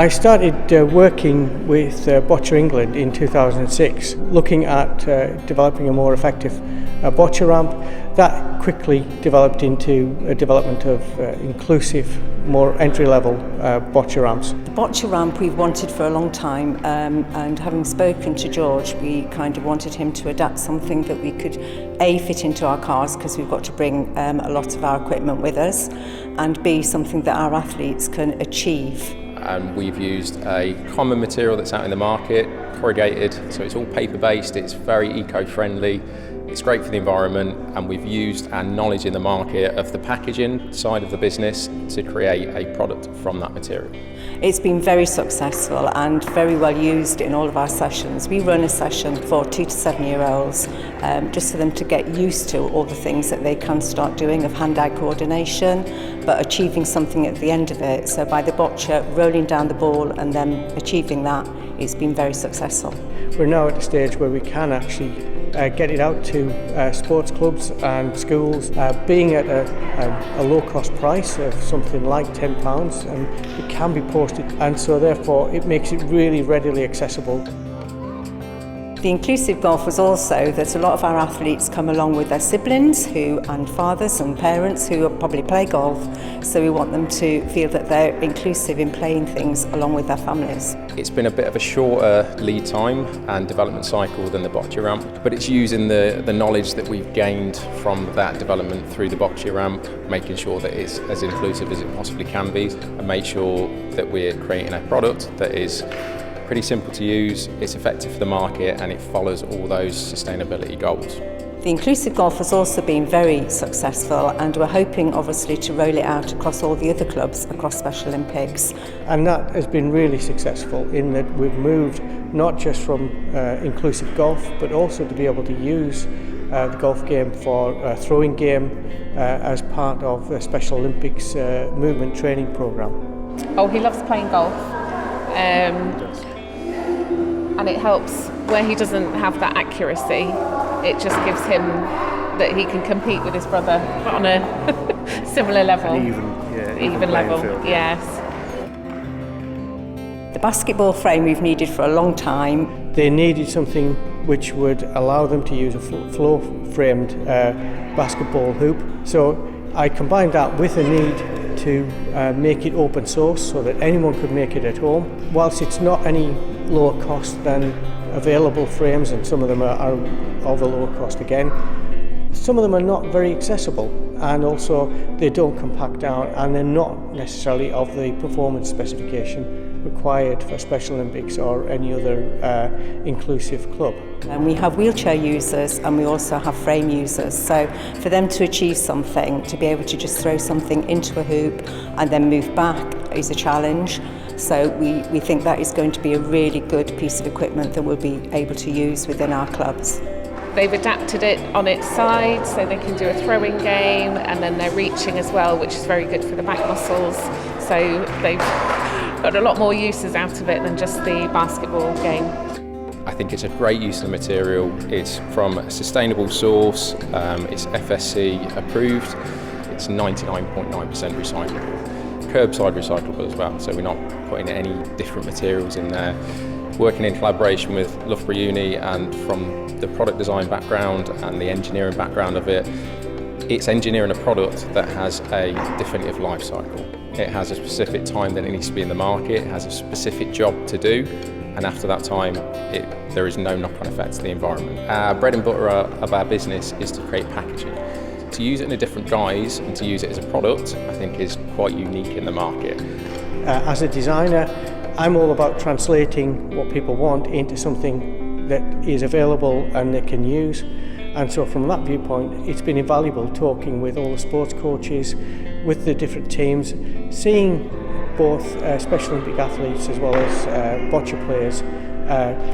I started working with Boccia England in 2006, looking at developing a more effective Boccia ramp. That quickly developed into a development of inclusive, more entry-level Boccia ramps. The Boccia ramp we've wanted for a long time, and having spoken to George, we kind of wanted him to adapt something that we could A, fit into our cars, because we've got to bring a lot of our equipment with us, and B, something that our athletes can achieve. And we've used a common material that's out in the market, corrugated, so it's all paper-based, it's very eco-friendly, it's great for the environment, and we've used our knowledge in the market of the packaging side of the business to create a product from that material. It's been very successful and very well used in all of our sessions. We run a session for 2 to 7 year olds, just for them to get used to all the things that they can start doing of hand-eye coordination, but achieving something at the end of it. So by the Boccia, rolling down the ball and then achieving that, it's been very successful. We're now at a stage where we can actually get it out to sports clubs and schools, being at a low cost price of something like £10, and it can be posted, and so therefore it makes it really readily accessible. The inclusive golf was also that a lot of our athletes come along with their siblings and fathers and parents who probably play golf, so we want them to feel that they're inclusive in playing things along with their families. It's been a bit of a shorter lead time and development cycle than the Boccia ramp, but it's using the knowledge that we've gained from that development through the Boccia ramp, making sure that it's as inclusive as it possibly can be, and make sure that we're creating a product that is pretty simple to use, it's effective for the market, and it follows all those sustainability goals. The inclusive golf has also been very successful, and we're hoping obviously to roll it out across all the other clubs across Special Olympics. And that has been really successful in that we've moved not just from inclusive golf, but also to be able to use the golf game for a throwing game as part of the Special Olympics movement training programme. Oh, he loves playing golf. And it helps where he doesn't have that accuracy. It just gives him that he can compete with his brother on a similar level. Even level, field. Yes. The basketball frame we've needed for a long time. They needed something which would allow them to use a floor-framed basketball hoop. So I combined that with a need to make it open source so that anyone could make it at home. Whilst it's not any lower cost than available frames, and some of them are of a lower cost again, some of them are not very accessible, and also they don't compact down, and they're not necessarily of the performance specification required for Special Olympics or any other inclusive club. And we have wheelchair users and we also have frame users, so for them to achieve something, to be able to just throw something into a hoop and then move back is a challenge. So we think that is going to be a really good piece of equipment that we'll be able to use within our clubs. They've adapted it on its side so they can do a throwing game, and then they're reaching as well, which is very good for the back muscles. So they've got a lot more uses out of it than just the basketball game. I think it's a great use of the material. It's from a sustainable source, it's FSC approved, it's 99.9% recyclable. Curbside recyclable as well, so we're not putting any different materials in there. Working in collaboration with Loughborough Uni, and from the product design background and the engineering background of it, it's engineering a product that has a definitive life cycle. It has a specific time that it needs to be in the market, it has a specific job to do, and after that time there is no knock-on effect to the environment. Our bread and butter of our business is to create packaging. To use it in a different guise and to use it as a product, I think is quite unique in the market. As a designer, I'm all about translating what people want into something that is available and they can use. And so from that viewpoint, it's been invaluable talking with all the sports coaches, with the different teams, seeing both Special Olympic athletes as well as Boccia players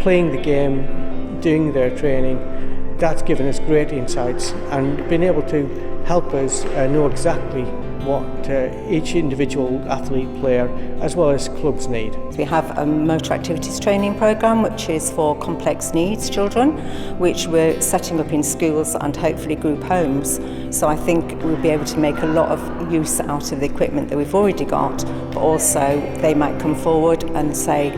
playing the game, doing their training. That's given us great insights and been able to help us know exactly what each individual athlete, player, as well as clubs need. We have a motor activities training programme which is for complex needs children, which we're setting up in schools and hopefully group homes. So I think we'll be able to make a lot of use out of the equipment that we've already got, but also they might come forward and say,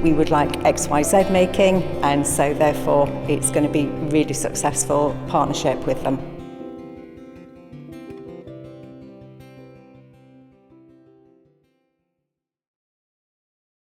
we would like XYZ making, and so therefore it's going to be really successful partnership with them.